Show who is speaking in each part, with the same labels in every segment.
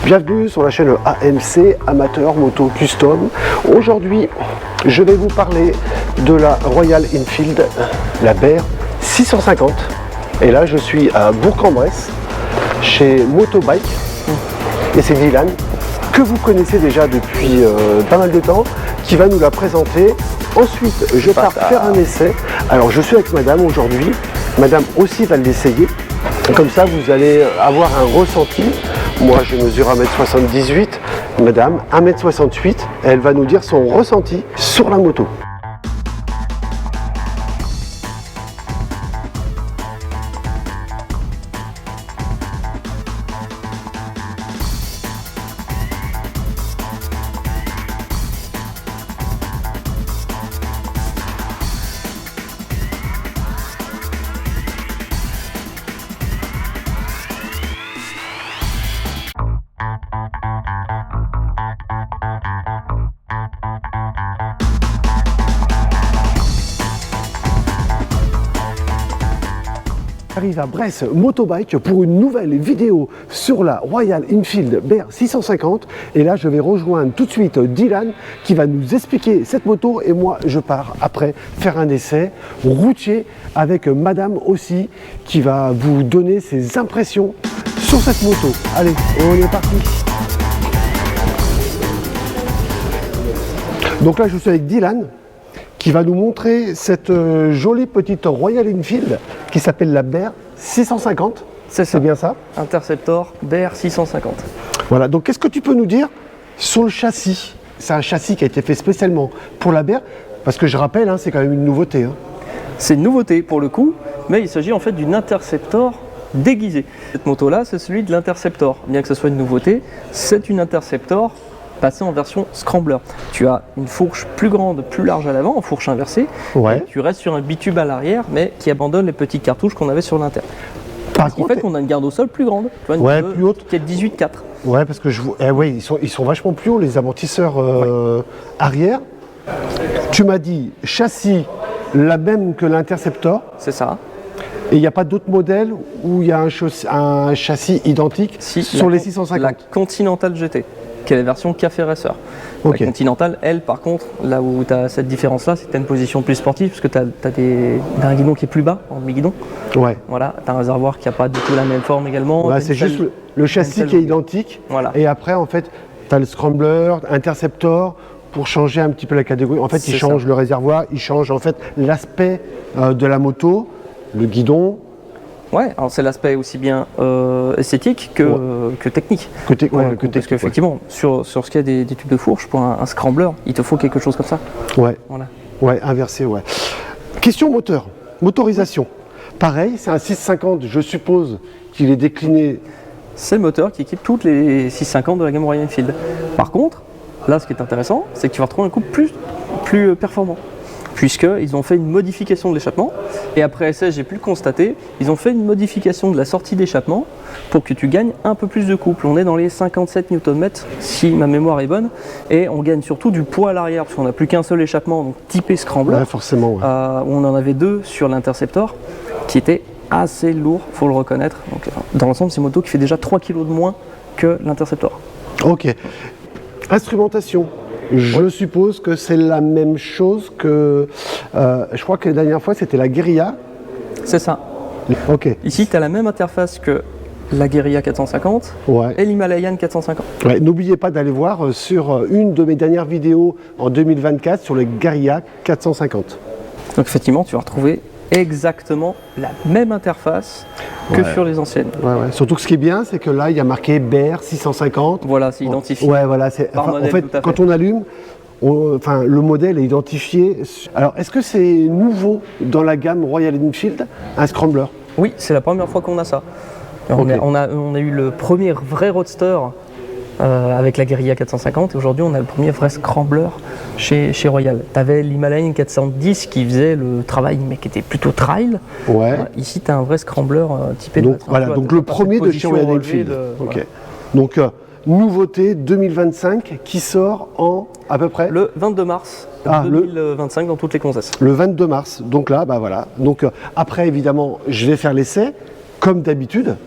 Speaker 1: Bienvenue sur la chaîne AMC, Amateur Moto Custom. Aujourd'hui, je vais vous parler de la Royal Enfield, la BR 650. Et là, je suis à Bourg-en-Bresse, chez Motobike. Et c'est Dylan, que vous connaissez déjà depuis pas mal de temps, qui va nous la présenter. Ensuite, je pars faire un essai. Alors, je suis avec madame aujourd'hui. Madame aussi va l'essayer. Comme ça, vous allez avoir un ressenti. Moi, je mesure 1m78. Madame, 1m68. Elle va nous dire son ressenti sur la moto. J'arrive à Bresse Motobike pour une nouvelle vidéo sur la Royal Enfield BR 650 et là je vais rejoindre tout de suite Dylan qui va nous expliquer cette moto et moi je pars après faire un essai routier avec madame aussi qui va vous donner ses impressions sur cette moto. Allez, on est parti. Donc là je suis avec Dylan qui va nous montrer cette jolie petite Royal Enfield qui s'appelle la BR 650. C'est bien ça?
Speaker 2: Interceptor BR 650.
Speaker 1: Voilà, donc qu'est-ce que tu peux nous dire sur le châssis? C'est un châssis qui a été fait spécialement pour la BR, parce que je rappelle, hein, c'est quand même une nouveauté. Hein.
Speaker 2: C'est une nouveauté pour le coup, mais il s'agit en fait d'une Interceptor déguisée. Cette moto-là, c'est celui de l'Interceptor. Bien que ce soit une nouveauté, c'est une Interceptor passé en version scrambler. Tu as une fourche plus grande, plus large à l'avant, en fourche inversée.
Speaker 1: Ouais.
Speaker 2: Tu restes sur un bitube à l'arrière, mais qui abandonne les petites cartouches qu'on avait sur l'inter. Ce qui fait qu'on a une garde au sol plus grande. Tu vois,
Speaker 1: une plus haute.
Speaker 2: Qui est de 18,4.
Speaker 1: Ouais, parce que je vois, ils sont vachement plus hauts, les amortisseurs arrière. Tu m'as dit châssis la même que l'Interceptor.
Speaker 2: C'est ça.
Speaker 1: Et il n'y a pas d'autres modèles où il y a un châssis identique sur les 650?
Speaker 2: La Continental GT. Qui est la version Café Racer.
Speaker 1: Okay.
Speaker 2: La Continental, elle, par contre, là où tu as cette différence-là, c'est que tu as une position plus sportive, parce que tu as un guidon qui est plus bas, en demi-guidon.
Speaker 1: Ouais.
Speaker 2: Voilà, tu as un réservoir qui n'a pas du tout la même forme également.
Speaker 1: Ouais, c'est juste le châssis qui est identique.
Speaker 2: Voilà.
Speaker 1: Et après, en fait, tu as le Scrambler, Interceptor, pour changer un petit peu la catégorie. En fait, il change le réservoir, il change en fait l'aspect de la moto, le guidon.
Speaker 2: Ouais, alors c'est l'aspect aussi bien esthétique que technique. Parce qu'effectivement, sur ce qui est des tubes de fourche, pour un scrambler, il te faut quelque chose comme ça.
Speaker 1: Ouais.
Speaker 2: Voilà.
Speaker 1: Ouais, inversé, ouais. Question moteur, motorisation. Pareil, c'est un 650, je suppose qu'il est décliné.
Speaker 2: C'est le moteur qui équipe toutes les 650 de la gamme Royal Enfield. Par contre, là, ce qui est intéressant, c'est que tu vas retrouver un couple plus performant. Puisqu'ils ont fait une modification de l'échappement, et après essai, j'ai pu le constater, ils ont fait une modification de la sortie d'échappement pour que tu gagnes un peu plus de couple. On est dans les 57 Nm, si ma mémoire est bonne, et on gagne surtout du poids à l'arrière, parce qu'on n'a plus qu'un seul échappement, donc typé scrambler.
Speaker 1: Ouais, forcément. Ouais.
Speaker 2: On en avait deux sur l'Interceptor, qui était assez lourd, il faut le reconnaître. Donc, dans l'ensemble, c'est une moto qui fait déjà 3 kg de moins que l'Interceptor.
Speaker 1: Ok. Instrumentation. Je suppose que c'est la même chose que... je crois que la dernière fois, c'était la Guerilla.
Speaker 2: C'est ça.
Speaker 1: Ok.
Speaker 2: Ici, tu as la même interface que la Guerilla 450 et l'Himalayan 450.
Speaker 1: Ouais, n'oubliez pas d'aller voir sur une de mes dernières vidéos en 2024 sur le Guerilla 450.
Speaker 2: Donc effectivement, tu vas retrouver exactement la même interface que sur les anciennes.
Speaker 1: Ouais. Surtout que ce qui est bien, c'est que là, il y a marqué BR 650.
Speaker 2: Voilà, c'est identifié.
Speaker 1: Ouais, voilà. En fait, quand on allume, le modèle est identifié. Alors, est-ce que c'est nouveau dans la gamme Royal Enfield, un scrambler?
Speaker 2: Oui, c'est la première fois qu'on a ça. On a eu le premier vrai roadster avec la Guerilla 450 et aujourd'hui on a le premier vrai scrambler chez Royal. Tu avais l'Himalayan 410 qui faisait le travail mais qui était plutôt trail.
Speaker 1: Ouais.
Speaker 2: Ici tu as un vrai scrambler typé
Speaker 1: donc, voilà, donc le premier de chez Royal Enfield. Okay. Donc nouveauté 2025 qui sort en à peu près
Speaker 2: le 22 mars 2025 dans toutes les concessions.
Speaker 1: Le 22 mars, donc là, bah voilà. Donc après évidemment, je vais faire l'essai comme d'habitude.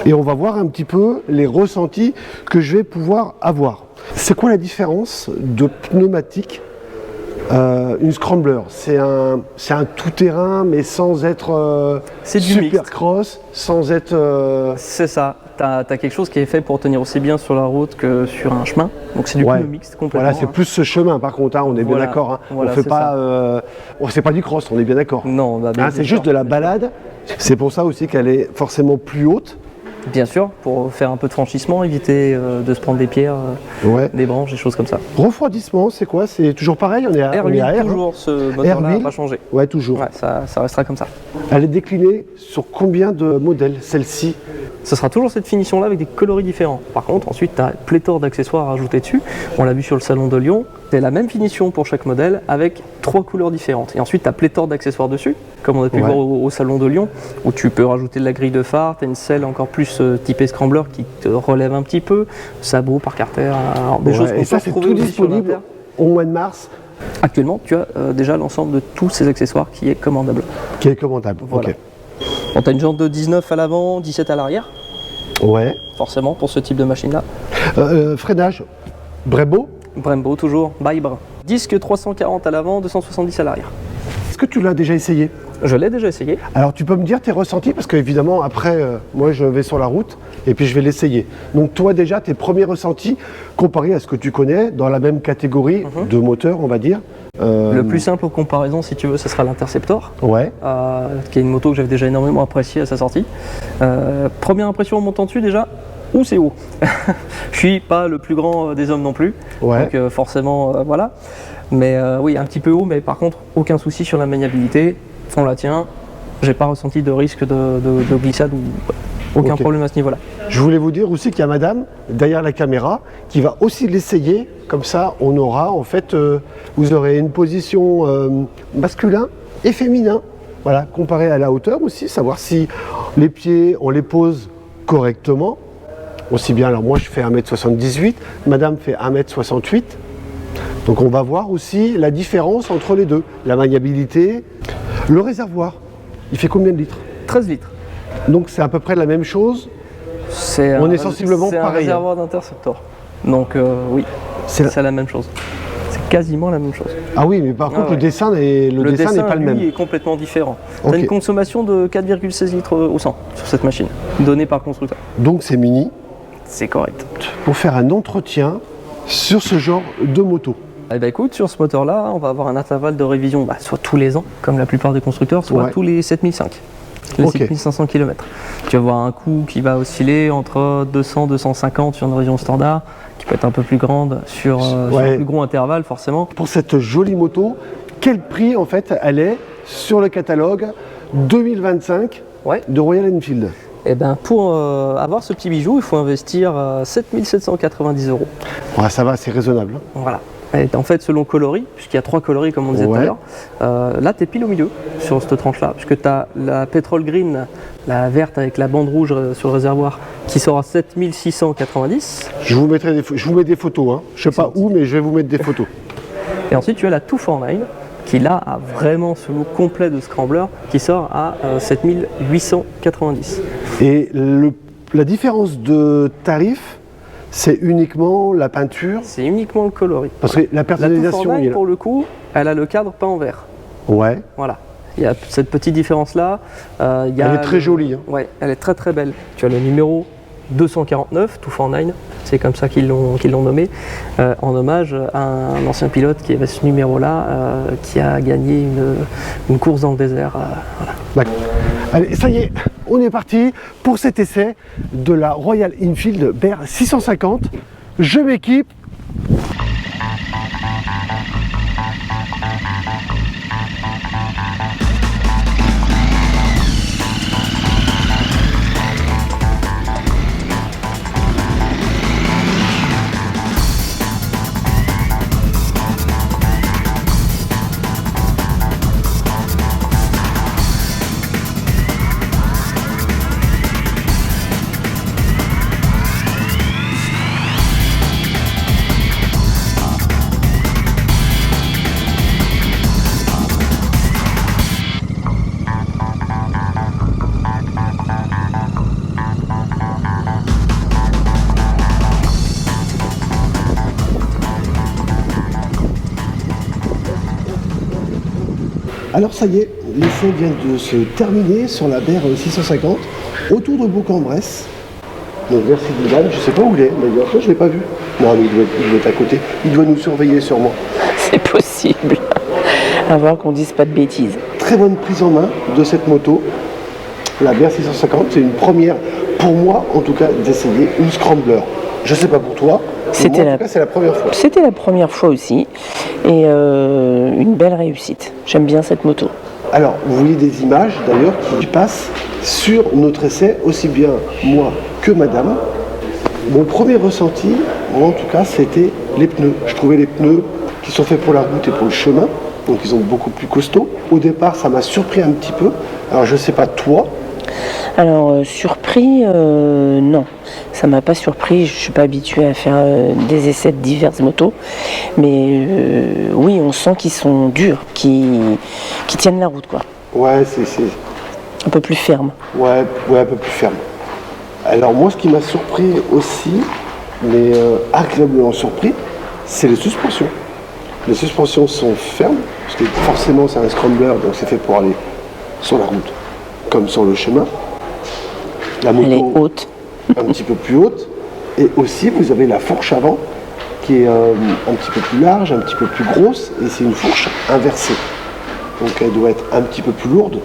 Speaker 1: Et on va voir un petit peu les ressentis que je vais pouvoir avoir. C'est quoi la différence de pneumatique une scrambler? C'est un tout-terrain, mais sans être
Speaker 2: C'est du
Speaker 1: super
Speaker 2: mixte.
Speaker 1: cross, sans être...
Speaker 2: C'est ça. Tu as quelque chose qui est fait pour tenir aussi bien sur la route que sur un chemin. Donc c'est du
Speaker 1: Ouais.
Speaker 2: pneu mixte complètement.
Speaker 1: Voilà, c'est plus ce chemin par contre, hein, on est bien
Speaker 2: Voilà.
Speaker 1: d'accord. Hein.
Speaker 2: Voilà,
Speaker 1: On fait
Speaker 2: c'est
Speaker 1: pas, c'est pas du cross, on est bien d'accord.
Speaker 2: Non, bah, bien
Speaker 1: Hein, c'est
Speaker 2: sûr.
Speaker 1: juste de la balade. C'est pour ça aussi qu'elle est forcément plus haute.
Speaker 2: Bien sûr, pour faire un peu de franchissement, éviter de se prendre des pierres,
Speaker 1: Ouais.
Speaker 2: des branches, des choses comme ça.
Speaker 1: Refroidissement, c'est quoi? C'est toujours pareil? On est à
Speaker 2: Air
Speaker 1: on est
Speaker 2: huile,
Speaker 1: à air, hein.
Speaker 2: toujours, ce moteur-là n'a
Speaker 1: huile.
Speaker 2: pas changé.
Speaker 1: Ouais, toujours.
Speaker 2: Ouais, ça restera comme ça.
Speaker 1: Elle est déclinée sur combien de modèles, celle-ci?
Speaker 2: Ce sera toujours cette finition-là avec des coloris différents. Par contre, ensuite, tu as pléthore d'accessoires à rajouter dessus. On l'a vu sur le salon de Lyon. C'est la même finition pour chaque modèle avec 3 couleurs différentes. Et ensuite, tu as pléthore d'accessoires dessus, comme on a pu
Speaker 1: Ouais.
Speaker 2: voir au salon de Lyon, où tu peux rajouter de la grille de phare, tu as une selle encore plus typée scrambler qui te relève un petit peu, sabot par carter, des
Speaker 1: Ouais,
Speaker 2: choses qu'on
Speaker 1: et ça,
Speaker 2: peut
Speaker 1: c'est
Speaker 2: retrouver
Speaker 1: tout
Speaker 2: aussi sur
Speaker 1: disponible
Speaker 2: l'Inter.
Speaker 1: au mois de mars,
Speaker 2: Actuellement, tu as déjà l'ensemble de tous ces accessoires qui est commandable.
Speaker 1: qui est commandable.
Speaker 2: Voilà.
Speaker 1: Ok.
Speaker 2: Bon, tu as une jante de 19 à l'avant, 17 à l'arrière,
Speaker 1: Ouais.
Speaker 2: forcément, pour ce type de machine-là.
Speaker 1: Freinage, Brembo.
Speaker 2: Brembo toujours, Bybre. Disque 340 à l'avant, 270 à l'arrière.
Speaker 1: Est-ce que tu l'as déjà essayé?
Speaker 2: Je l'ai déjà essayé.
Speaker 1: Alors tu peux me dire tes ressentis parce qu'évidemment après moi je vais sur la route et puis je vais l'essayer. Donc toi déjà tes premiers ressentis comparés à ce que tu connais dans la même catégorie de moteur on va dire.
Speaker 2: Le plus simple en comparaison, si tu veux, ce sera l'Interceptor,
Speaker 1: Ouais.
Speaker 2: qui est une moto que j'avais déjà énormément appréciée à sa sortie. Première impression en montant dessus déjà, c'est haut. Je suis pas le plus grand des hommes non plus,
Speaker 1: Ouais.
Speaker 2: donc forcément voilà. Mais oui, un petit peu haut, mais par contre aucun souci sur la maniabilité. On la tient. J'ai pas ressenti de risque de glissade ou aucun
Speaker 1: Ok.
Speaker 2: problème à ce niveau-là.
Speaker 1: Je voulais vous dire aussi qu'il y a madame derrière la caméra qui va aussi l'essayer. Comme ça on aura en fait vous aurez une position masculin et féminin. Voilà, comparé à la hauteur aussi, savoir si les pieds on les pose correctement. Aussi bien, alors moi je fais 1m78, madame fait 1m68. Donc on va voir aussi la différence entre les deux, la maniabilité. Le réservoir, il fait combien de litres?
Speaker 2: 13 litres.
Speaker 1: Donc c'est à peu près la même chose.
Speaker 2: C'est
Speaker 1: On est sensiblement
Speaker 2: c'est un
Speaker 1: pareil,
Speaker 2: réservoir d'Interceptor. Donc oui,
Speaker 1: C'est la-
Speaker 2: c'est la même chose. C'est quasiment la même chose.
Speaker 1: Ah oui, mais par contre
Speaker 2: ouais.
Speaker 1: le dessin n'est pas le
Speaker 2: lui,
Speaker 1: même.
Speaker 2: est complètement différent. Tu
Speaker 1: Ok.
Speaker 2: as une consommation de 4,16 litres au 100 sur cette machine, donnée par constructeur.
Speaker 1: Donc c'est mini
Speaker 2: C'est correct.
Speaker 1: pour faire un entretien sur ce genre de moto.
Speaker 2: Eh ben écoute, sur ce moteur-là, on va avoir un intervalle de révision soit tous les ans, comme la plupart des constructeurs, soit
Speaker 1: Ouais.
Speaker 2: tous les 7005. Les
Speaker 1: Ok.
Speaker 2: 7500 km. Tu vas avoir un coût qui va osciller entre 200 250 sur une région standard, qui peut être un peu plus grande sur un
Speaker 1: Ouais.
Speaker 2: plus gros intervalle forcément.
Speaker 1: Pour cette jolie moto, quel prix en fait elle est sur le catalogue 2025
Speaker 2: Ouais.
Speaker 1: de Royal Enfield?
Speaker 2: Et ben pour avoir ce petit bijou, il faut investir 7790 €.
Speaker 1: Ouais, ça va, c'est raisonnable.
Speaker 2: Voilà. Et en fait, selon coloris, puisqu'il y a 3 coloris comme on disait tout à
Speaker 1: Ouais.
Speaker 2: l'heure, là tu es pile au milieu sur cette tranche-là, puisque tu as la pétrole green, la verte avec la bande rouge sur le réservoir, qui sort à 7690.
Speaker 1: Je vous mets des photos, hein. Je sais pas où, mais je vais vous mettre des photos.
Speaker 2: Et ensuite, tu as la 249, qui là a vraiment ce look complet de scrambler, qui sort à 7890.
Speaker 1: Et la différence de tarif, c'est uniquement la peinture,
Speaker 2: C'est uniquement le coloris.
Speaker 1: parce que la
Speaker 2: La
Speaker 1: personnalisation,
Speaker 2: 249,
Speaker 1: il y a-
Speaker 2: pour le coup, elle a le cadre peint en vert.
Speaker 1: ouais,
Speaker 2: Voilà. Il y a cette petite différence-là. Il y a
Speaker 1: elle est très jolie. Hein.
Speaker 2: Ouais, elle est très très belle. Tu as le numéro 249, 249, c'est comme ça qu'ils l'ont nommé, en hommage à un ancien pilote qui avait ce numéro-là, qui a gagné une course dans le désert. Voilà.
Speaker 1: D'accord. Allez, ça y est, on est parti pour cet essai de la Royal Enfield BR 650. Je m'équipe. Alors ça y est, l'essai vient de se terminer sur la BR 650 autour de Bourg-en-Bresse. Donc merci Dylan, je sais pas où il est d'ailleurs, je ne l'ai pas vu. Non mais il doit être à côté, il doit nous surveiller sûrement.
Speaker 3: C'est possible. À voir qu'on dise pas de bêtises.
Speaker 1: Très bonne prise en main de cette moto. La BR 650, c'est une première pour moi en tout cas d'essayer une scrambler. Je sais pas pour toi, mais moi, en tout cas c'est la première fois.
Speaker 3: C'était la première fois aussi et une belle réussite. J'aime bien cette moto.
Speaker 1: Alors vous voyez des images d'ailleurs qui passent sur notre essai, aussi bien moi que madame. Mon premier ressenti, moi en tout cas, c'était les pneus. Je trouvais les pneus qui sont faits pour la route et pour le chemin, donc ils sont beaucoup plus costauds. Au départ, ça m'a surpris un petit peu. Alors je sais pas toi.
Speaker 3: Alors surpris, non, ça m'a pas surpris. Je suis pas habituée à faire des essais de diverses motos, mais oui, on sent qu'ils sont durs, qui tiennent la route, quoi.
Speaker 1: Ouais, c'est
Speaker 3: un peu plus ferme.
Speaker 1: Ouais, un peu plus ferme. Alors moi, ce qui m'a surpris aussi, mais agréablement surpris, c'est les suspensions. Les suspensions sont fermes, parce que forcément c'est un scrambler, donc c'est fait pour aller sur la route, comme sur le chemin. La moto,
Speaker 3: elle est haute.
Speaker 1: Un petit peu plus haute. Et aussi, vous avez la fourche avant, qui est un petit peu plus large, un petit peu plus grosse, et c'est une fourche inversée. Donc elle doit être un petit peu plus lourde.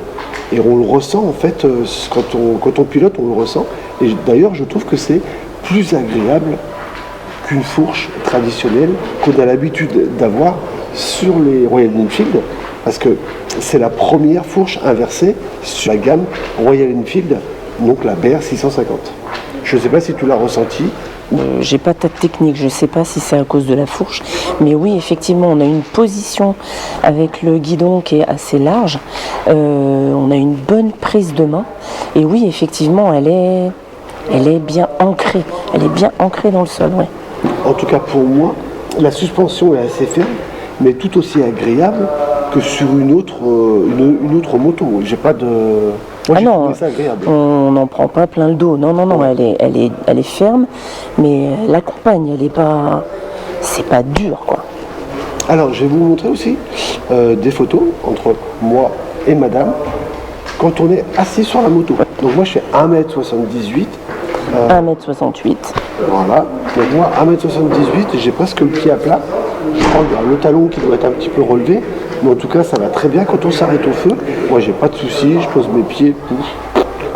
Speaker 1: Et on le ressent en fait, quand on pilote, on le ressent. Et d'ailleurs, je trouve que c'est plus agréable qu'une fourche traditionnelle qu'on a l'habitude d'avoir sur les Royal Enfield, parce que c'est la première fourche inversée sur la gamme Royal Enfield, donc la BR 650. Je ne sais pas si tu l'as ressenti.
Speaker 3: J'ai pas de technique, je sais pas si c'est à cause de la fourche, mais oui, effectivement, on a une position avec le guidon qui est assez large, on a une bonne prise de main, et oui, effectivement, elle est bien ancrée, dans le sol, ouais.
Speaker 1: En tout cas pour moi, la suspension est assez ferme, mais tout aussi agréable que sur une autre moto. J'ai pas de... Moi, j'ai trouvé ça agréable.
Speaker 3: On n'en prend pas plein le dos. Non, ouais. elle est ferme, mais elle accompagne, c'est pas dur, quoi.
Speaker 1: Alors, je vais vous montrer aussi des photos entre moi et madame quand on est assis sur la moto. Donc moi, je fais 1m78.
Speaker 3: 1m68.
Speaker 1: Voilà. Donc moi, 1m78, j'ai presque le pied à plat. Je prends le talon qui doit être un petit peu relevé. Mais en tout cas, ça va très bien quand on s'arrête au feu. Moi, j'ai pas de soucis, je pose mes pieds.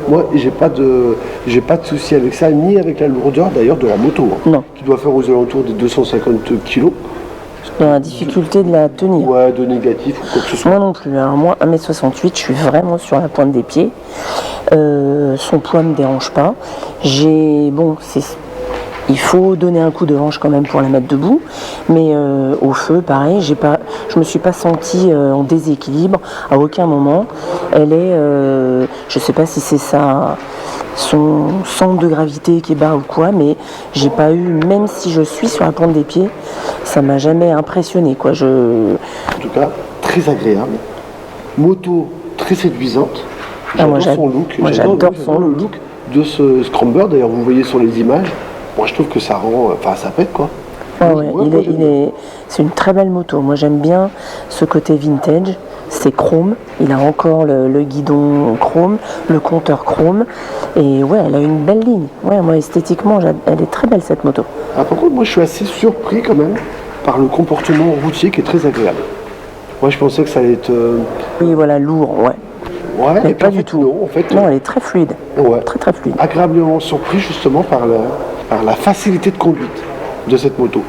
Speaker 1: Moi, j'ai pas de soucis avec ça, ni avec la lourdeur d'ailleurs de la moto.
Speaker 3: Non.
Speaker 1: Qui doit faire aux alentours des 250 kg.
Speaker 3: Dans la difficulté de la tenir.
Speaker 1: Ouais, de négatif ou quoi que ce soit.
Speaker 3: Moi non plus. Alors moi, 1m68, je suis vraiment sur la pointe des pieds. Son poids me dérange pas. Il faut donner un coup de hanche quand même pour la mettre debout, mais au feu, pareil, je me suis pas sentie en déséquilibre à aucun moment. Elle est, je sais pas si c'est son centre de gravité qui est bas ou quoi, mais j'ai pas eu, même si je suis sur la pointe des pieds, ça m'a jamais impressionné, quoi.
Speaker 1: En tout cas, très agréable, moto très séduisante. J'adore son look.
Speaker 3: Moi j'adore son look
Speaker 1: de ce scrambler. D'ailleurs, vous voyez sur les images. Moi, je trouve que ça rend... Enfin, ça pète, quoi.
Speaker 3: C'est une très belle moto. Moi, j'aime bien ce côté vintage. C'est chrome. Il a encore le guidon chrome, le compteur chrome. Et ouais, elle a une belle ligne. Ouais, moi, esthétiquement, elle est très belle, cette moto.
Speaker 1: Ah, par contre, moi, je suis assez surpris, quand même, par le comportement routier qui est très agréable. Moi, je pensais que ça allait être...
Speaker 3: Oui, voilà, lourd, ouais.
Speaker 1: Ouais,
Speaker 3: mais pas du tout.
Speaker 1: Non, en fait,
Speaker 3: non, elle est très fluide.
Speaker 1: Ouais.
Speaker 3: Très, très fluide.
Speaker 1: Agréablement surpris, justement, par la facilité de conduite de cette moto,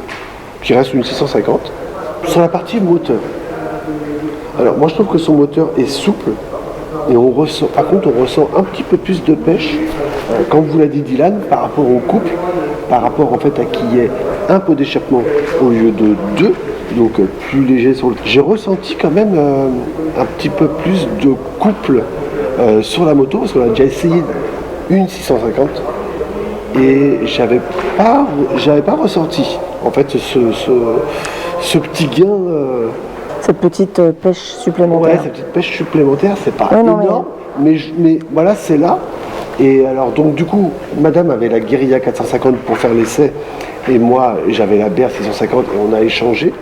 Speaker 1: qui reste une 650. Sur la partie moteur, alors moi je trouve que son moteur est souple et par contre on ressent un petit peu plus de pêche, comme vous l'a dit Dylan, par rapport au couple, par rapport en fait à qu'il y ait un pot d'échappement au lieu de 2, donc plus léger sur le... J'ai ressenti quand même un petit peu plus de couple sur la moto, parce qu'on a déjà essayé une 650 et j'avais pas ressenti en fait ce petit gain.
Speaker 3: Cette petite pêche supplémentaire.
Speaker 1: Ouais, cette petite pêche supplémentaire, c'est pas énorme, mais voilà, c'est là. Et alors donc du coup, madame avait la Guerilla 450 pour faire l'essai, et moi j'avais la BR 650 et on a échangé.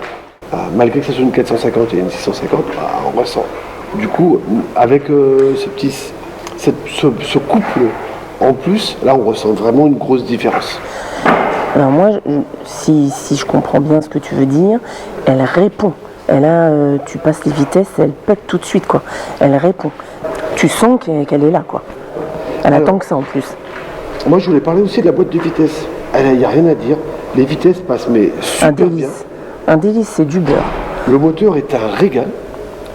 Speaker 1: Malgré que ce soit une 450 et une 650, on ressent Du coup, avec ce couple en plus, là on ressent vraiment une grosse différence.
Speaker 3: Alors moi, si je comprends bien ce que tu veux dire, elle répond. Tu passes les vitesses, elle pète tout de suite, quoi. Elle répond. Tu sens qu'elle est là, quoi. Elle attend que ça en plus.
Speaker 1: Moi, je voulais parler aussi de la boîte de vitesse. Il n'y a rien à dire. Les vitesses passent, mais super bien.
Speaker 3: Un délice, c'est du beurre.
Speaker 1: Le moteur est un régal.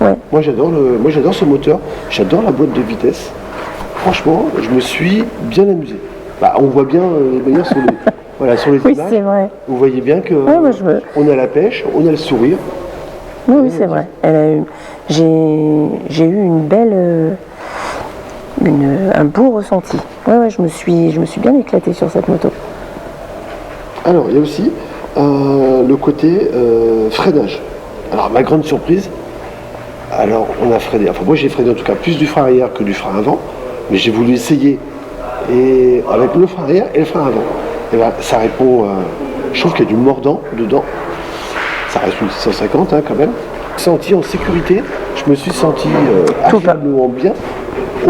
Speaker 3: Ouais.
Speaker 1: Moi, j'adore ce moteur. J'adore la boîte de vitesse. Franchement, je me suis bien amusé. Bah, on voit bien les meilleurs sur les
Speaker 3: Oui,
Speaker 1: images.
Speaker 3: c'est vrai.
Speaker 1: Vous voyez bien que on a la pêche, on a le sourire.
Speaker 3: Oui, c'est vrai. J'ai eu une belle, un beau ressenti. Ouais, je me suis bien éclatée sur cette moto.
Speaker 1: Alors, il y a aussi le côté freinage. Alors, ma grande surprise, alors on a freiné, enfin moi j'ai freiné en tout cas plus du frein arrière que du frein avant, mais j'ai voulu essayer et avec le frein arrière et le frein avant. Et ben, ça répond, je trouve qu'il y a du mordant dedans. Ça reste une 650 quand même. Senti en sécurité, je me suis senti agréablement bien.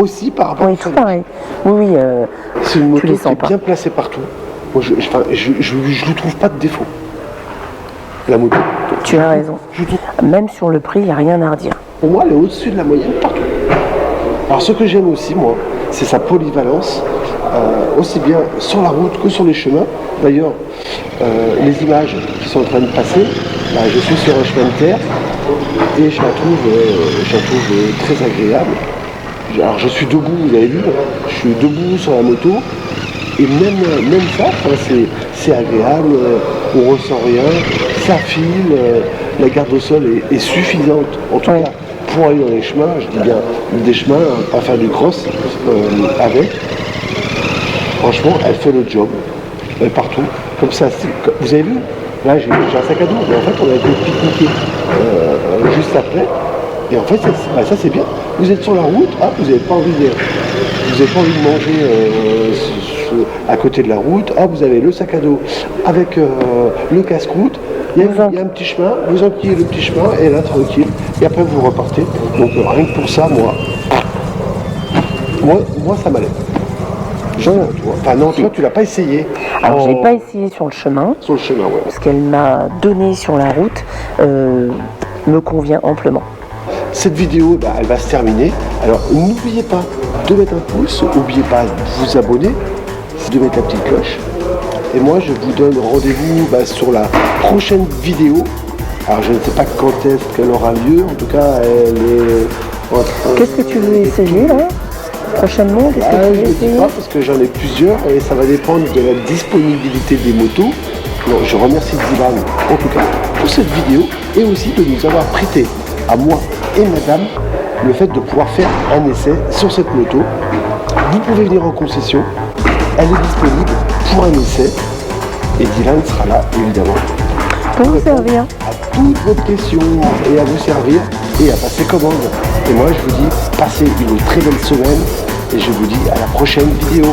Speaker 1: Aussi par rapport
Speaker 3: Oui, tout pareil. Oui,
Speaker 1: c'est une moto
Speaker 3: les
Speaker 1: qui
Speaker 3: sens
Speaker 1: est
Speaker 3: pas.
Speaker 1: bien placée partout. Moi, je ne trouve pas de défaut. La moto.
Speaker 3: Tu as raison. Même sur le prix, il n'y a rien à redire.
Speaker 1: Pour moi, elle est au-dessus de la moyenne partout. Alors, ce que j'aime aussi, moi, c'est sa polyvalence, aussi bien sur la route que sur les chemins. D'ailleurs, les images qui sont en train de passer, je suis sur un chemin de terre et je la trouve très agréable. Alors, je suis debout, vous avez vu, je suis debout sur la moto et même ça, c'est agréable, on ressent rien, ça file, la garde au sol est suffisante, en tout cas pour aller dans les chemins, je dis bien des chemins, pas faire du cross avec. Franchement, elle fait le job, partout, comme ça, vous avez vu, là j'ai un sac à dos, mais en fait on a été pique-niquer juste après, et en fait ça c'est bien, vous êtes sur la route, vous n'avez pas envie de manger à côté de la route, vous avez le sac à dos avec le casse-croûte, il y a un petit chemin, vous enquillez le petit chemin et là tranquille, et après vous repartez. Donc rien que pour ça, moi ça m'allait. Enfin non, toi tu l'as pas essayé.
Speaker 3: Alors j'ai pas essayé sur le chemin.
Speaker 1: Sur le chemin, ouais.
Speaker 3: Ce qu'elle m'a donné sur la route me convient amplement.
Speaker 1: Cette vidéo, elle va se terminer. Alors n'oubliez pas de mettre un pouce, n'oubliez pas de vous abonner, de mettre la petite cloche. Et moi je vous donne rendez-vous sur la prochaine vidéo. Alors je ne sais pas quand est-ce qu'elle aura lieu, en tout cas elle est...
Speaker 3: Qu'est-ce que tu veux essayer là prochainement?
Speaker 1: Je ne dis pas parce que j'en ai plusieurs et ça va dépendre de la disponibilité des motos. Donc, je remercie Zivan en tout cas pour cette vidéo et aussi de nous avoir prêté à moi et madame le fait de pouvoir faire un essai sur cette moto. Vous pouvez venir en concession, elle est disponible pour un essai et Dylan sera là évidemment
Speaker 3: pour vous servir
Speaker 1: à toutes vos questions et à vous servir et à passer commande. Et moi je vous dis passez une très belle semaine et je vous dis à la prochaine vidéo.